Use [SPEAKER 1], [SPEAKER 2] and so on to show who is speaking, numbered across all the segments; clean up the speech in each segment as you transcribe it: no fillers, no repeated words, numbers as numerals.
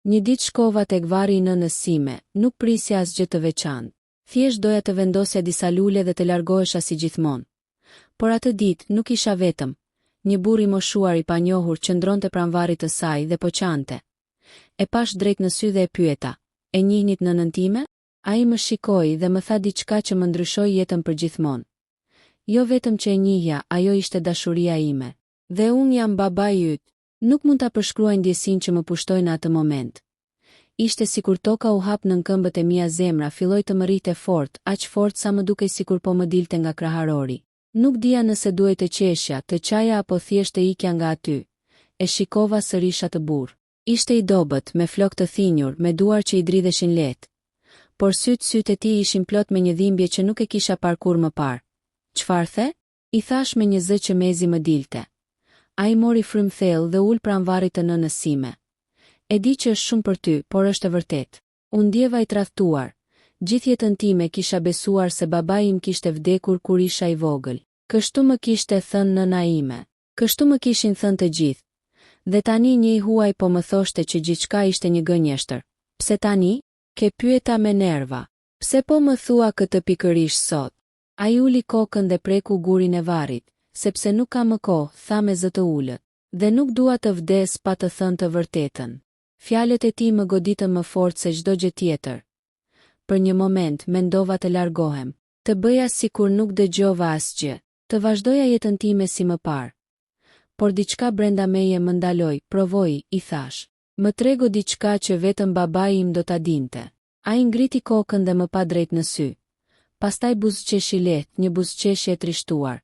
[SPEAKER 1] Një ditë shkova tek varri i nënës sime, nuk prisja asgjë të veçantë. Thjesht doja të vendosja disa lule dhe të largohesha si gjithmonë. Por atë ditë nuk isha vetëm. Një burr i moshuar i panjohur qëndronte pranë varrit të saj dhe po qante. E pash drejt në sy dhe e pyeta: "E njihnit nënën time?" Ai më shikoi dhe më tha diçka që më ndryshoi jetën përgjithmonë. Jo vetëm që e njihja, ajo ishte dashuria ime. Dhe unë jam babai yt. Nuk mund ta përshkruaj ndjesinë që më pushtoi në atë moment. Ishte sikur toka u hap nën këmbët e mia, zemra filloi të më rrite fort, aq fort sa më dukej sikur po më dilte nga kraharori. Nuk dija nëse duhej të qeshja, të qaja apo thjesht të ikja nga aty. E shikova sërish atë burr. Ishte i dobët, me flokë të thinjur, me duar që i dridheshin lehtë. Por sytë e tij ishin plot me një dhimbje që nuk e kisha parë kur më parë. "Çfarë the?" I thash me një zë që mezi më dilte. Ai mori frymë thellë dhe ul pranë varrit të nënës sime. "E di që është shumë për ty, por është e vërtetë." Unë ndjeva i tradhtuar. Gjithë jetën time kisha besuar se babai im kishte vdekur kur isha i vogël. Kështu më kishte thënë nëna ime. Kështu më kishin thënë të gjithë. Dhe tani një i huaj po më thoshte që gjithçka ishte një gënjeshtër. "Pse tani?" Ke pyeta me nerva. "Pse po më thua këtë pikërisht sot?" Ai uli kokën dhe preku gurin e varrit. "Sepse nuk ka më kohë," tha me zë të ulët. "Dhe nuk dua të vdes pa të thënë të vërtetën." Fjalët e tij më goditën më fort se çdo gjë tjetër. Për një moment mendova të largohem, të bëja sikur nuk dëgjova asgjë, të vazhdoja jetën time si më parë. Por diçka brenda meje më ndaloi, provoi, i thash: "Më trego diçka që vetëm babai im do ta dinte." Ai ngriti kokën dhe më pa drejt në sy. Pastaj buzëqeshi lehtë, një buzëqeshje e trishtuar.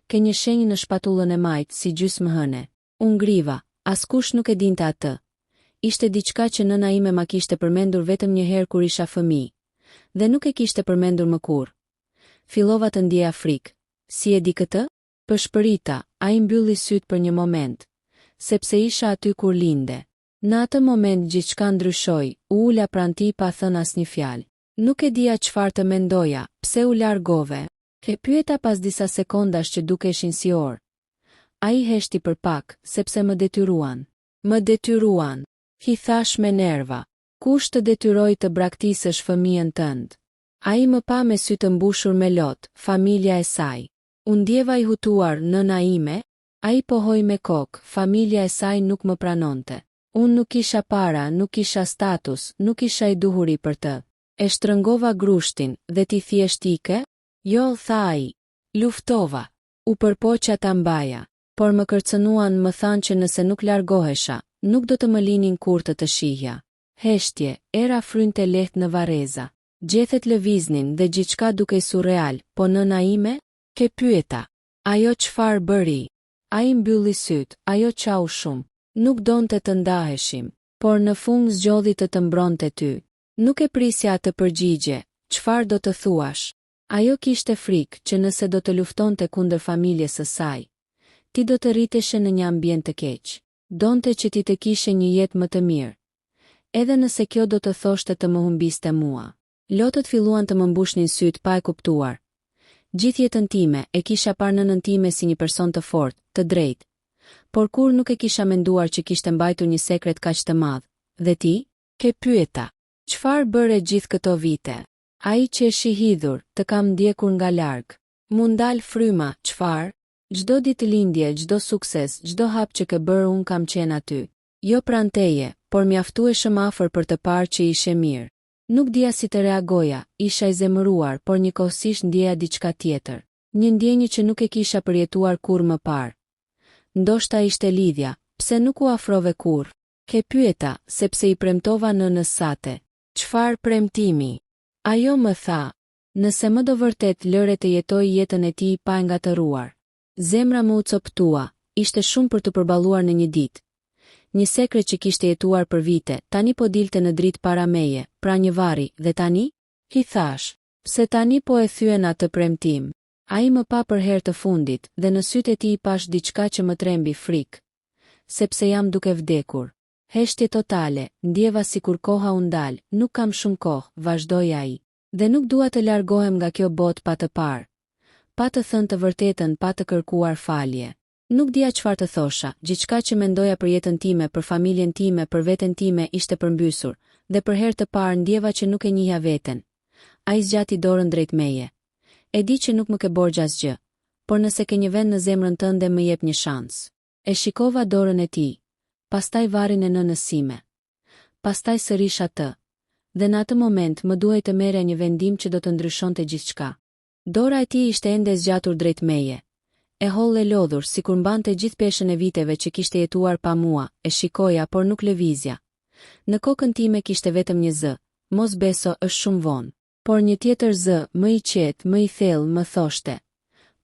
[SPEAKER 1] "Ke një shenjë në shpatullën e majt, si gjysmë hëne." Unë ngriva, askush nuk e dinte atë. Ishte diçka që nëna ime ma kishte përmendur vetëm një herë kur isha fëmijë, dhe nuk e kishte përmendur më kurrë. Fillova të ndjeja frikë. "Si e di këtë?" Pëshpërita, ai mbylli sytë për një moment, sepse isha aty kur linde. Në atë moment gjithçka ndryshoi, u ula pranë tij pa thënë asnjë fjalë. Nuk e dija çfarë të mendoja, pse u largove? E pyeta pas disa sekondash që dukeshin si orë. Ai heshti për pak, sepse më detyruan. "Më detyruan," i thash me nerva. "Kush të detyroi të braktisësh fëmijën tënd?" Ai më pa me sy të mbushur me lot, familja e saj. U ndjeva i hutuar, nëna ime. Ai pohoi me kokë, familja e saj nuk më pranonte. Unë nuk isha para, nuk isha status, nuk isha i duhuri për të. E shtrëngova grushtin, "Dhe ti thjesht ike?" "Jo," tha ai. "Luftova. U përpoqja ta mbaja. Por më kërcënuan, më thanë që nëse nuk largohesha, nuk do të më linin kur të shihja." Heshtje, era frynte lehtë në varreza. Gjethet lëviznin dhe gjithçka dukej surreal, po nëna ime? Ke pyeta. "Ajo çfarë bëri?" Ai mbylli syt, "Ajo qau shumë. Nuk donte të ndaheshim, por në fund zgjodhi të mbronte ty." Nuk e prisja atë përgjigje, "Çfarë do të thuash?" Ajo kishte frikë që nëse do të luftonte kundër familjes së saj, ti do të rriteshe në një ambient të keq. Donte që ti të kishe një jetë më të mirë. Edhe nëse kjo do të thoshte të më humbiste mua. Lotët filluan të më mbushnin syt pa e kuptuar. Gjithë jetën time e kisha parë nënën time si një person të fortë, të drejtë. Por kur nuk e kisha menduar që kishte mbajtur një sekret kaq të madh. "Dhe ti?" Ke pyeta. "Çfarë bëre gjithë këto vite?" Ai që e shihidhur, "Të kam ndjekur nga larg. Mund dal fryma, çfarë? Çdo ditë lindje, çdo sukses, çdo hap që ke bërë unë kam qenë aty. Jo pranë teje, por mjaftueshëm afër për të parë që ishe mirë." Nuk dija si të reagoja, isha i zemëruar, por njëkohësisht ndjeja diçka tjetër. Një ndjenjë që nuk e kisha përjetuar kurrë më parë. Ndoshta ishte lidhja, pse nuk u afrove kurrë? Ke pyeta, sepse i premtova nënës sate. "Çfarë premtimi?" Ajo më tha, "Nëse më do vërtet lëre të jetoj jetën e tij pa ngatëruar." Zemra më u coptua, ishte shumë për të përballuar në një ditë. Një sekret që kishte jetuar për vite, tani po dilte në dritë para meje, pra një varri, "Dhe tani?" I thash, "Pse tani po e thyen atë premtim?" Ai më pa për herë të fundit, dhe në sytë e tij pash diçka që më trembi frikë. "Sepse jam duke vdekur." Heshtje totale, ndjeva sikur koha u ndal, "Nuk kam shumë kohë," vazhdoi ai. "Dhe nuk dua të largohem nga kjo botë pa të parë. Pa të thënë të vërtetën, pa të kërkuar falje. Nuk dija çfarë të thosha, gjithçka që mendoja për jetën time, për familjen time, për veten time ishte përmbysur, dhe për herë të parë ndjeva që nuk e njihja veten. Ai zgjati dorën drejt meje. E di që nuk më ke borxh asgjë, por nëse ke një vend në zemrën tënde më jep një shans. E shikova dorën e tij, pastaj varrin e nënës sime. Pastaj sërish atë. Dhe në atë moment më duhej të merrja një vendim që do të ndryshonte gjithçka. Dora e tij ishte ende zgjatur drejt meje. E holl e lodhur, sikur mbante gjithë peshën e viteve që kishte jetuar pa mua, e shikoja por nuk lëvizja. Në kokën time kishte vetëm një zë, mos beso, është shumë vonë. Por një tjetër zë, më i qetë, më i thellë, më thoshte: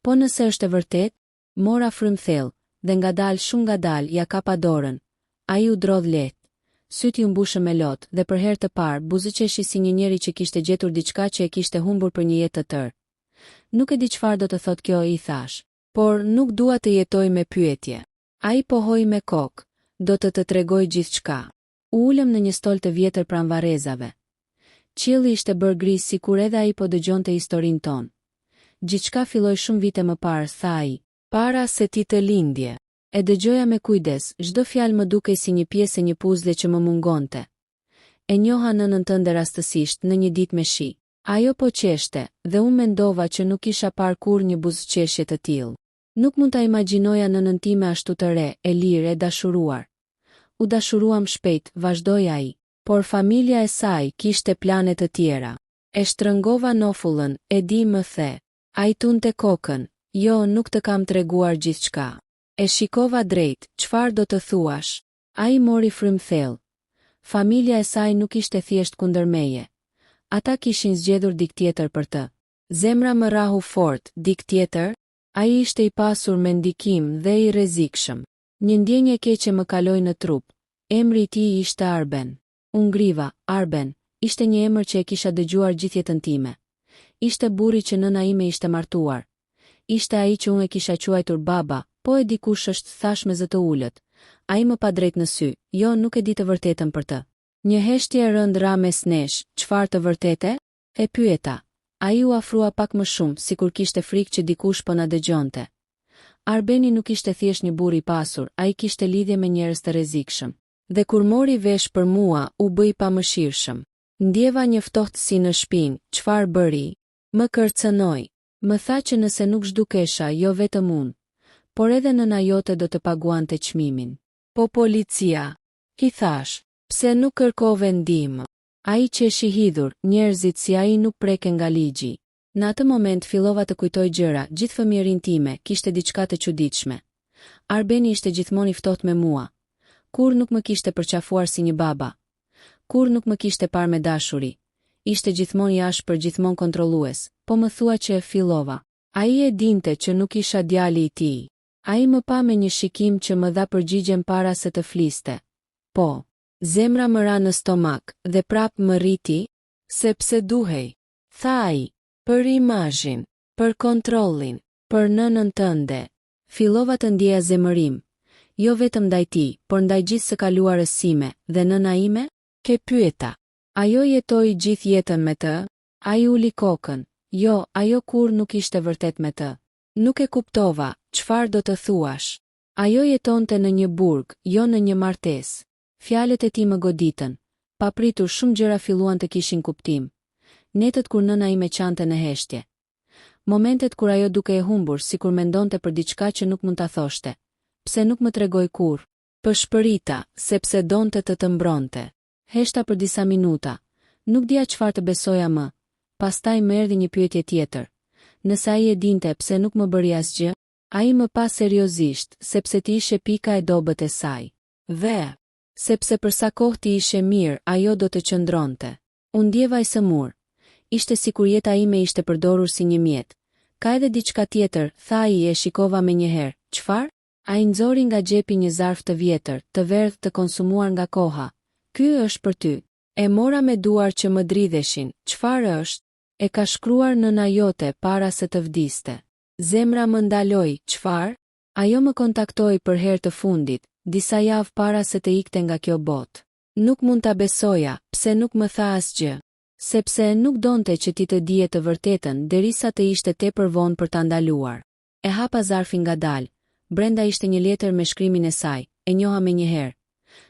[SPEAKER 1] po nëse është e vërtet? Mora frym thellë, dhe ngadalë, shumë ngadalë, ja kapa dorën. Ai u drodh lehtë. Syti u mbushën me lotë, dhe për herë të parë buzëqeshi si një njeri që kishte gjetur diçka që e kishte humbur për një jetë të tërë. Nuk e di çfarë do të thotë kjo, i thash, por nuk dua të jetoj me pyetje. Ai pohoi me kokë: do të tregoj gjithçka. U ulëm në një stol të vjetër pranë varrezave. Qielli ishte bërë gri sikur edhe ai po dëgjonte historinë tonë. Gjithçka filloi shumë vite më parë, tha ai, para se ti të lindje. E dëgjoja me kujdes, çdo fjalë më dukej si një pjesë e një puzle që më mungonte. E njoha nënën tënde rastësisht në një ditë me shi. Ajo po qeshte, dhe unë mendova që nuk isha parë kur një buzëqeshje të tillë. Nuk mund ta imagjinoja nënën time ashtu të re, e lirë, e dashuruar. U dashuruam shpejt, vazhdoi ai, por familja e saj kishte plane të tjera. E shtrëngova nofullën, e di, më the. Ai tunte kokën: jo, nuk të kam treguar gjithçka. E shikova drejt: çfarë do të thuash? Ai mori frym thellë. Familja e saj nuk ishte thjesht kundër meje. Ata kishin zgjedhur dik tjetër për të. Zemra më rahu fort, dik tjetër? Ai ishte i pasur me ndikim dhe i rrezikshëm. Një ndjenjë e keqe më kaloi në trup. Emri i tij ishte Arben. Unë ngriva. Arben ishte një emër që e kisha dëgjuar gjithë jetën time. Ishte burri që nëna ime ishte martuar. Ishte ai që unë e kisha quajtur baba, po e di kush është, thash me zë të ulët. Ai më pa drejt në sy: jo, nuk e di të vërtetën për të. Një heshtje e rënd ra mes nesh: çfarë të vërtete? E pyeta. Ai u afrua pak më shumë, sikur kishte frikë që dikush po na dëgjonte. Arbeni nuk ishte thjesht një burr i pasur, ai kishte lidhje me njerëz të rrezikshëm. Dhe kur mori vesh për mua, u bë i pamëshirshëm. Ndjeva një ftohtësi në shpinë. Çfarë bëri? Më kërcënoi. Më tha që nëse nuk zhdukesha, jo vetëm unë, por edhe nëna jote do të paguante çmimin. Po policia? I thash. Pse nuk kërkove ndihmë? Ai qeshi hidhur: njerëzit si ai nuk preken nga ligji. Në atë moment fillova të kujtoj gjëra, gjithë fëmijërinë time kishte diçka të çuditshme. Arbeni ishte gjithmonë i ftohtë me mua. Kur nuk më kishte përqafuar si një baba. Kur nuk më kishte parë me dashuri. Ishte gjithmonë i ashpër, gjithmonë kontrollues, po më thua që e fillova. Ai e dinte që nuk isha djali i tij. Ai më pa me një shikim që më dha përgjigjen para se të fliste. Po. Zemra më ra në stomak, dhe prap më rriti, sepse duhej, tha ai, për imazhin, për kontrollin, për nënën tënde. Fillova të ndjeja zemërim, jo vetëm ndaj tij, por ndaj gjithë së kaluarës sime, dhe nëna ime? Ke pyeta. Ajo jetoi gjithë jetën me të? Ai uli kokën. Jo, ajo kur nuk ishte vërtet me të. Nuk e kuptova, çfarë do të thuash? Ajo jetonte në një burg, jo në një martesë. Fjalët e tij më goditën. Papritur shumë gjëra filluan të kishin kuptim. Netët kur nëna ime qante në heshtje. Momentet kur ajo duke e humbur, sikur mendonte për diçka që nuk mund ta thoshte. Pse nuk më tregoi kur? Shpërita, sepse donte të mbronte. Heshta për disa minuta. Nuk dija çfarë të besoja më. Pastaj më erdhi një pyetje tjetër. Nëse ai e dinte, pse nuk më bëri asgjë? Ai më pa seriozisht, sepse ti ishe pika e dobët e saj. Dhe sepse për sa kohë ti ishe mirë, ajo do të qëndronte. Unë ndjeva i sëmur. Ishte sikur jeta ime ishte përdorur si një mjet. Ka edhe diçka tjetër, tha ai, e shikova me njëherë. Çfarë? Ai nxori nga xhepi një zarf të vjetër, të verdhë, të konsumuar nga koha. Ky është për ty. E mora me duar që më dridheshin. Çfarë është? E ka shkruar nëna jote para se të vdiste. Zemra më ndaloi. Çfarë? Ajo më kontaktoi për herë të fundit, disa javë para se të ikte nga kjo botë. Nuk mund ta besoja, pse nuk më tha asgjë. Sepse nuk donte që ti të dije të vërtetën derisa të ishte tepër vonë për ta ndaluar. E hapa zarfin ngadalë, brenda ishte një letër me shkrimin e saj, e njoha menjëherë.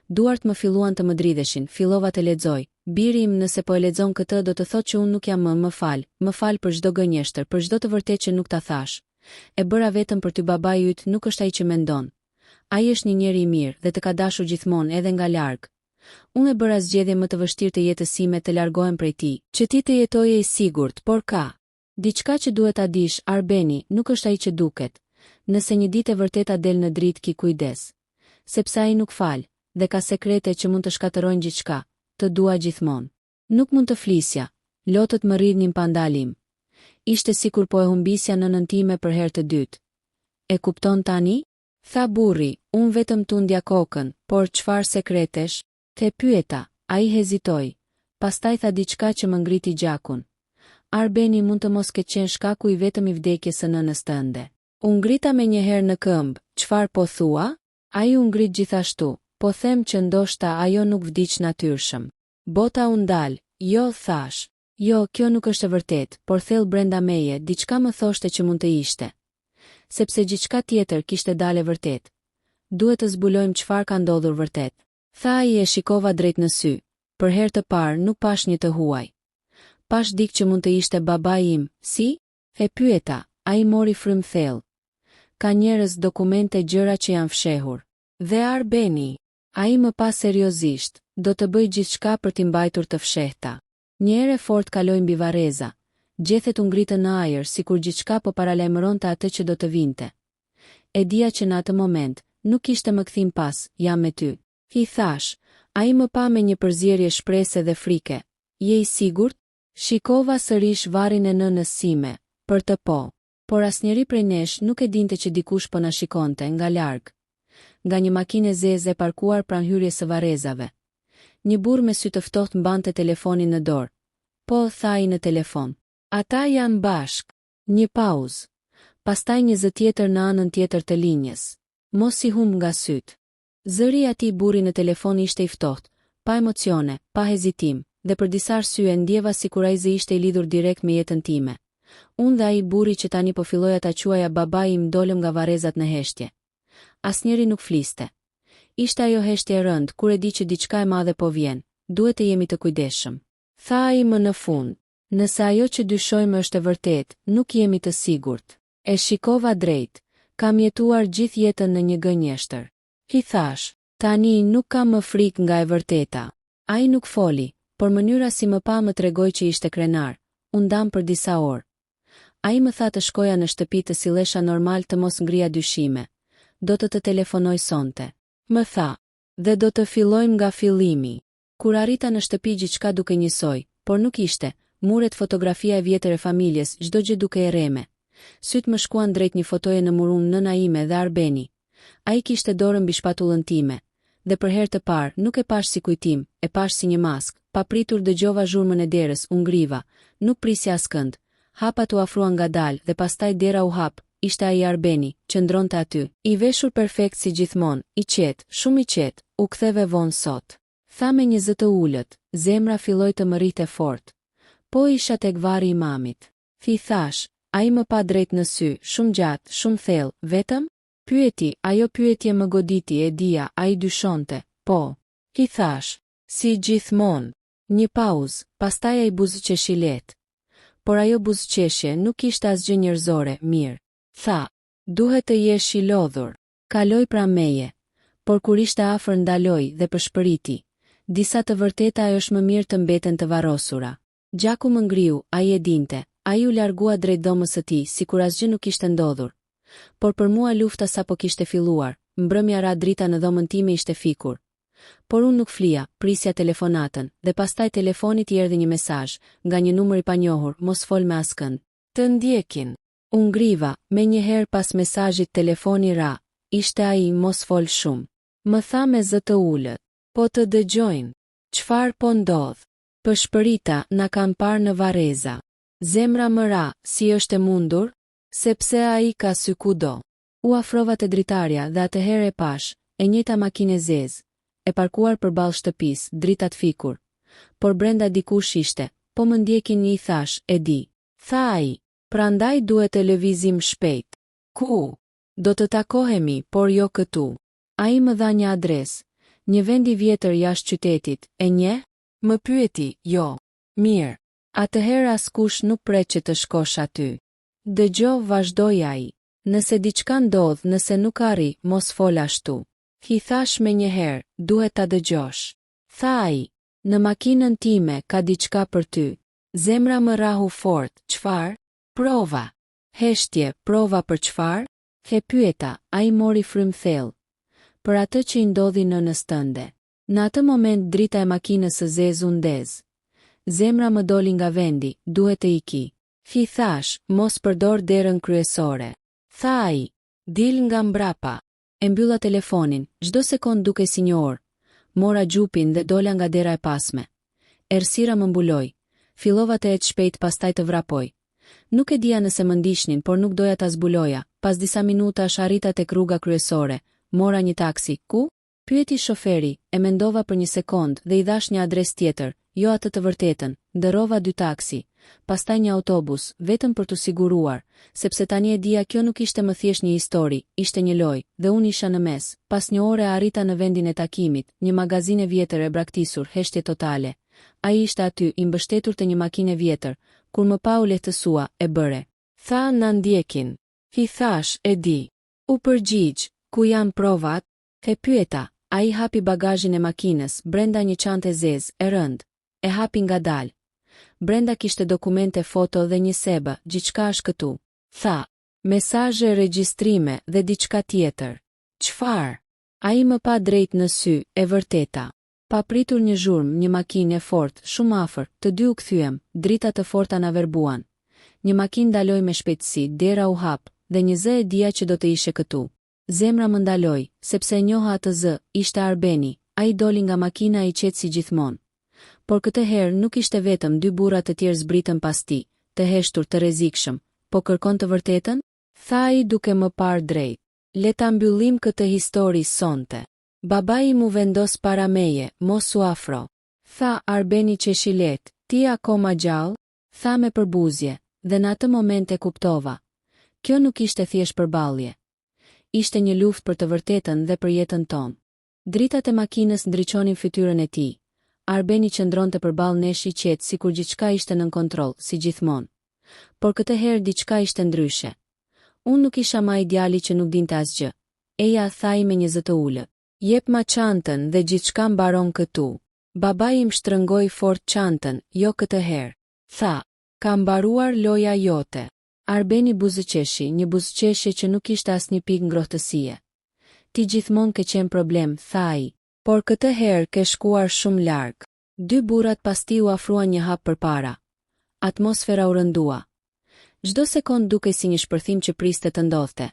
[SPEAKER 1] Duart më filluan të më dridheshin, fillova të lexoj. Biri im nëse po e lexon këtë do të thotë që unë nuk jam më fal për çdo gënjeshtër, për çdo të vërtetë që nuk ta thash. E bëra vetëm për ty, babai yt nuk është ai që mendon. Ai është një njeri i mirë dhe të ka dashur gjithmonë edhe nga larg. Unë e bëra zgjedhje më të vështirë të jetës sime të largohem prej tij, që ti të jetoje i sigurt, por ka diçka që duhet ta dish, Arbeni nuk është ai që duket. Nëse një ditë e vërteta del në dritë, ki kujdes. Sepse ai nuk fal, dhe ka sekrete që mund të shkatërrojnë gjithçka. Të dua gjithmonë. Nuk mund të flisja, lotët më rridhnin pa ndalim. Ishte sikur po e humbisja nënën time për herë të dytë. E kupton tani? Tha burri, unë vetëm tundja kokën, por çfarë sekretesh? Te pyeta, ai hezitoi. Pastaj tha diçka që më ngriti gjakun. Arbeni, mund të mos ketë qenë shkaku i vetëm i vdekjes së nënës tënde. U ngrita me një herë në këmbë, çfarë po thua? Ai u ngrit gjithashtu. Po them që ndoshta ajo nuk vdiq natyrshëm. Bota u ndal, jo thash. Jo, kjo nuk është e vërtet, por thellë brenda meje, diçka më thoshte që mund të ishte. Sepse gjithçka tjetër kishte dalë vërtet. Duhet të zbulojmë çfarë ka ndodhur vërtet. Tha ai e shikova drejt në sy. Për herë të parë nuk pash një të huaj. Pash dikë që mund të ishte babai im, si? E pyeta, ai mori frymë thellë. Ka njerëz, dokumente, gjëra që janë fshehur. Dhe Arbeni, ai më pa seriozisht, do të bëj gjithçka për t'i mbajtur të fshehta. Një erë fort kaloi mbi varreza. Gjethet u ngritën në ajër sikur gjithçka po paralajmëronte atë që do të vinte. E dija që në atë moment nuk kishte më kthim pas, jam me ty. I thash, ai më pa me një përzierje shprese dhe frike. Je i sigurt? Shikova sërish varrin e nënës sime, për të po. Por asnjëri prej nesh nuk e dinte që dikush po na shikonte nga larg. Nga një makinë zeze e parkuar pranë hyrjes së varrezave. Një burr me sy të ftohtë mbante telefonin në dorë. Po, tha ai në telefon. Ata janë bashk. Një pauzë. Pastaj një zë tjetër në anën tjetër të linjës. Mos i humb nga syt. Zëri i atij burri në telefon ishte i ftohtë, pa emocione, pa hezitim, dhe për disa arsye ndjeva sikur ai zë ishte i lidhur direkt me jetën time. Unë dhe ai burri që tani po filloja ta quaja babai im dolëm nga varrezat në heshtje. Asnjëri nuk fliste. Ishte ajo heshtje e rënd, kur e di që diçka e madhe po vjen, duhet të jemi të kujdesshëm. Tha ai më në fund, nëse ajo që dyshojmë është e vërtet, nuk jemi të sigurt. E shikova drejt, kam jetuar gjithë jetën në një gënjeshtër. I thash, tani nuk kam më frikë nga e vërteta. Ai nuk foli, por mënyra si më pa më tregoi që ishte krenar. U ndam për disa orë. Ai më tha të shkoja në shtëpi të sillesha normal të mos ngrija dyshime. Do të telefonoj sonte. Më tha, dhe do të fillojmë nga fillimi. Kur arrita në shtëpi gjithçka duke njësoj, por nuk ishte, muret, fotografia e vjetër e familjes, çdo gjë duke e rreme. Syt më shkuan drejt një fotoje në murun nëna ime dhe Arbeni. Ai kishte dorën mbi shpatullën time, dhe për herë të parë nuk e pash si kujtim, e pash si një mask. Papritur dëgjova zhurmën e derës, u ngriva, nuk prisja askënd. Hapat u afruan ngadalë dhe pastaj dera u hap. Ishte ai Arbeni, qëndronte aty, i veshur perfekt si gjithmonë, i qetë, shumë i qetë, u ktheve vonë sot. Tha me një zë të ulët, zemra filloi të më rrite fort. Po isha tek varri i mamit. Thash, ai më pa drejt në sy, shumë gjatë, shumë thellë, vetëm? Pyeti, ajo pyetje më goditi, e dija, ai dyshonte, po. Thash, si gjithmonë. Një pauzë, pastaj ai buzëqeshi lehtë. Por ajo buzëqeshje nuk ishte asgjë njerëzore, mirë. Tha, duhet të jesh i lodhur. Kaloi pranë meje, por kur ishte afër ndaloi dhe përshpëriti. Disa të vërteta është më mirë të mbeten të varrosura. Gjaku më ngriu, ai e dinte, ai u largua drejt dhomës së tij, sikur asgjë nuk kishte ndodhur. Por për mua lufta sapo kishte filluar, mbrëmja ra drita në dhomën time ishte fikur. Por unë nuk flija, prisja telefonatën, dhe pastaj telefonit i erdhi një mesazh, nga një numër i panjohur, mos fol me askënd. Të ndjekin. U ngriva, me njëherë pas mesazhit telefoni ra, ishte ai, mos fol shumë. Më tha me zë të ulët, po të dëgjojnë. Çfarë po ndodh? Përshpërita, na kanë parë në varreza. Zemra më ra, si është e mundur? Sepse ai ka sy kudo. U afrova te dritarja dhe atëherë e pash, e njëjta makinë zezë, e parkuar përballë shtëpisë, dritat fikur. Por brenda dikush ishte, po më ndjekin, i thash, e di. Tha ai, prandaj duhet të lëvizim shpejt. Ku? Do të takohemi, por jo këtu. Ai më dha një adresë, një vend I vjetër jashtë qytetit, e njeh? Më pyeti, jo. Mirë. Atëherë askush nuk pret që të shkosh aty. Dëgjo, vazhdoi ai. Nëse diçka ndodh, nëse nuk arri, mos fol ashtu. Hi thash me njëherë, duhet ta dëgjosh. Tha ai, në makinën time ka diçka për ty. Zemra më rahu fort, çfarë? Prova. Heshtje, prova për çfarë? He pyeta, ai mori frym thellë. Për atë që I ndodhi nënës tënde. Në atë moment drita e makinës së zezë u ndez. Zemra më doli nga vendi, duhet të iki. Hi thash, mos përdor derën kryesore. Tha ai, dil nga mbrapa. E mbylla telefonin, çdo sekond duke si një orë. Mora gjupin dhe dola nga dera e pasme. Errësira më mbuloi. Fillova të ecë shpejt, pastaj të vrapoj. Nuk e dija nëse më ndiqnin, por nuk doja ta zbuloja. Pas disa minutash arrita tek rruga kryesore. Mora një taksi. Ku? Pyeti shoferi, e mendova për një sekond dhe I dhash një adresë tjetër, jo atë të vërtetën. Ndërrova 2 taksi, pastaj një autobus, vetëm për të siguruar, sepse tani e dija kjo nuk ishte më thjesht një histori, ishte një lojë, dhe unë isha në mes. Pas një ore arrita në vendin e takimit, një magazin e vjetër e braktisur, heshtje totale. Ai ishte aty, I mbështetur te një makinë e vjetër, kur më pa u lehtësua, e bëre. Tha, na ndjekin. Hi thash, e di. U përgjigj, ku janë provat? E pyeta. Ai hapi bagazhin e makinës, brenda një çantë e zezë, e rënd. E hapi ngadalë. Brenda kishte dokumente, foto dhe një sebë, gjithçka është këtu. Tha, mesazhe, regjistrime dhe diçka tjetër. Çfarë? Ai më pa drejt në sy, e vërteta. Pa pritur një zhurmë, një makinë e fortë, shumë afër, të dy u kthyem, drita të forta na verbuan. Një makinë ndaloi me shpejtësi, dera u hap, dhe një zë e dija që do të ishe këtu. Zemra më ndaloi, sepse e njoha atë zë, ishte Arbeni. Ai doli nga makina I qetë si gjithmonë. Por këtë herë nuk ishte vetëm 2 burra të tjerë zbritën pas tij, të heshtur, të rrezikshëm, po kërkon të vërtetën? Tha ai duke më parë drejt. Le ta mbyllim këtë histori sonte. Babai mu vendos para meje, mos u afro. Tha Arbeni qeshilet, ti akoma gjallë? Tha me përbuzje, dhe në atë moment e kuptova. Kjo nuk ishte thjesht përballje. Ishte një luftë për të vërtetën dhe për jetën tonë. Dritat e makinës ndriçonin fytyrën e tij. Arbeni qëndronte përballë nesh I qetë sikur gjithçka ishte nën kontroll, si gjithmonë. Por këtë herë diçka ishte ndryshe. Unë nuk isha më ai djali që nuk dinte asgjë. Eja thai me një zë të ulët. Jep ma çantën dhe gjithçka mbaron këtu. Babai im shtrëngoi fort çantën, jo këtë herë. Tha, ka mbaruar loja jote. Arbeni buzëqeshi, një buzëqeshje që nuk ishte asnjë pikë ngrohtësie. Ti gjithmonë ke qenë problem, tha ai, por këtë herë ke shkuar shumë larg. 2 burrat pas tij u afruan një hap përpara. Atmosfera u rëndua. Çdo sekond dukej si një shpërthim që priste të ndodhte.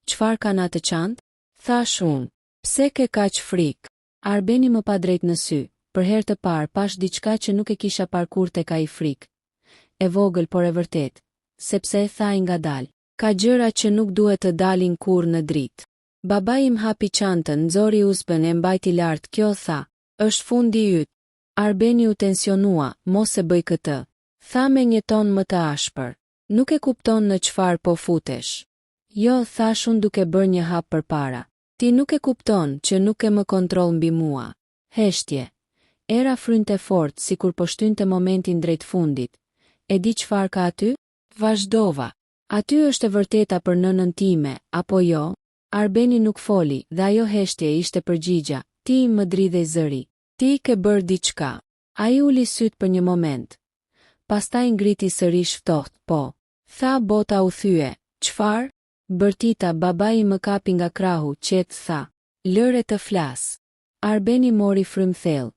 [SPEAKER 1] Çfarë ka në atë çantë? Thash unë. Pse ke kaq frikë? Arbeni më pa drejt në sy. Për herë të parë pash diçka që nuk e kisha parë kur tek ai frikë. E vogël por e vërtet. Sepse e thaj ngadalë. Ka gjëra që nuk duhet të dalin kur në dritë. Babai im hapi çantën, nxori uzbën e mbajti lart, kjo tha, është fundi yt. Arbeni u tensionua, mos e bëj këtë. Tha me një ton më të ashpër. Nuk e kupton në çfarë po futesh. Jo, thash unë duke bërë një hap përpara. Ti nuk e kupton që nuk e më kontroll mbi mua. Heshtje. Era frynte fort, sikur po shtynte momentin drejt fundit. E di çfarë ka aty? Vazhdova. Aty është e vërteta për nënën time, apo jo? Arbeni nuk foli, dhe ajo heshtje ishte përgjigja. Ti më dridhej zëri. Ti ke bërë diçka. Ai uli syt për një moment. Pastaj ngriti sërish ftohtë, po. Tha bota u thye. Çfarë? Bërtita, babai më kapi nga krahu, qetë tha. Lëre të flas. Arbeni mori frym thellë.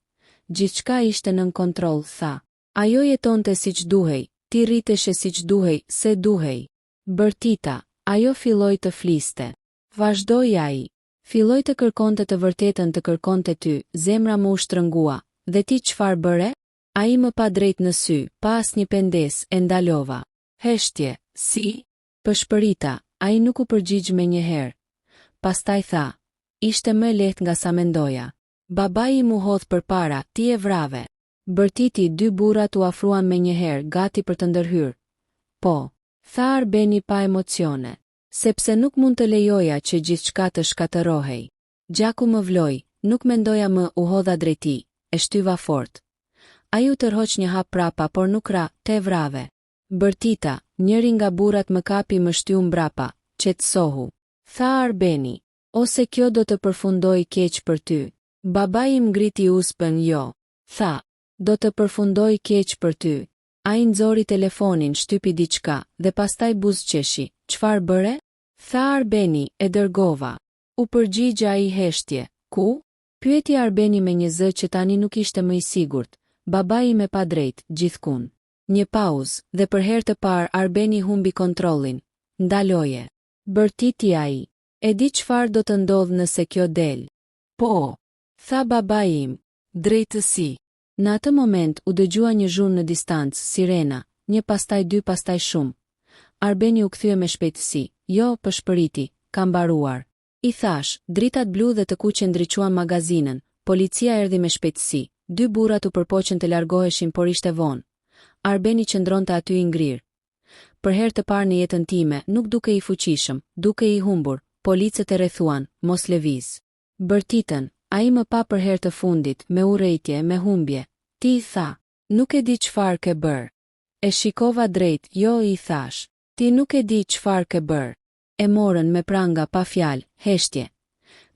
[SPEAKER 1] Gjithçka ishte nën kontroll, tha. Ajo jetonte siç duhej, ti rriteshe siç duhej, se duhej. Bërtita, ajo filloi të fliste. Vazhdoi ai. Filloi të kërkonte të vërtetën, të kërkonte ty, zemra më u shtrëngua. Dhe ti çfarë bëre? Ai më pa drejt në sy, pa asnjë pendes, e ndalova. Heshtje, si? Pëshpërita, ai nuk u përgjigj me një herë. Pastaj tha, ishte më lehtë nga sa mendoja. Babai mu hodh përpara, ti e vrave. Bërtiti, 2 burrat u afruan me një herë, gati për të ndërhyrë. Po, tha Arbeni pa emocione. sepse nuk mund të lejoja që gjithçka të shkatërohej. Gjaku më vloi, nuk mendoja më, u hodha drejt tij, e shtyva fort. Ai u tërhoq një hap prapa, por nuk ra, te vrave. Bërtita, njëri nga burrat më kapi më shtyu mbrapa, qetësohu. Tha Arbeni, ose kjo do të përfundoj keq për ty. Babai im ngriti uspën, jo. Tha, do të përfundoj keq për ty. Ai nxori telefonin, shtypi diçka, dhe pastaj buzëqeshi. Çfarë bëre? Tha Arbeni, e dërgova. U përgjigja ai heshtje. Ku? Pyeti Arbeni me një zë që tani nuk ishte më i sigurt. Babai me pa drejt, gjithkund. Një pauzë, dhe për herë të parë Arbeni humbi kontrollin. Ndaloje. Bërtiti ai. E di çfarë do të ndodh nëse kjo del. Po, tha babai im. Drejtësi. Në atë moment u dëgjua një zhurmë në distancë, sirena, një pastaj dy pastaj shumë. Arbeni u kthye me shpejtësi. Jo, pëshpëriti, ka mbaruar. I thash, dritat blu dhe të kuqe ndriçuan magazinën, policia erdhi me shpejtësi. Dy burrat u përpoqën të largoheshin, por ishte vonë. Arbeni qëndronte aty i ngrirë. Për herë të parë në jetën time, nuk duke i fuqishëm, duke i humbur, policët e rrethuan, mos lëviz. Bërtitën, ai më pa për herë të fundit, me urrëtie, me humbje. Ti i tha, nuk e di çfarë ke bër. E shikova drejt, jo i thash. Ti nuk e di çfarë ke bër. E morën me pranga pa fjalë, heshtje.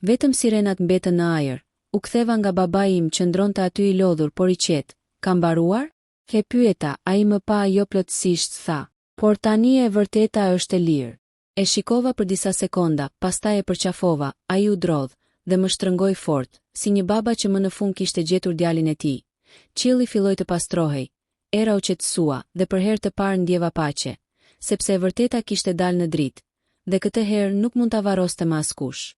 [SPEAKER 1] Vetëm sirenat mbetën në ajër. U ktheva nga babai im që ndronte aty i lodhur, por i qetë. Ka mbaruar? He pyeta, ai më pa jo plotësisht tha. Por tani e vërteta është e lirë. E shikova për disa sekonda, pastaj e përqafova, ai u drodh dhe më shtrëngoi fort, si një baba që më në fund kishte gjetur djalin e tij. Qielli filloi të pastrohej. Era u qetësua dhe për herë të parë ndjeva paqe, sepse e vërteta kishte dalë në dritë, dhe këtë herë nuk mund ta varroste më askush.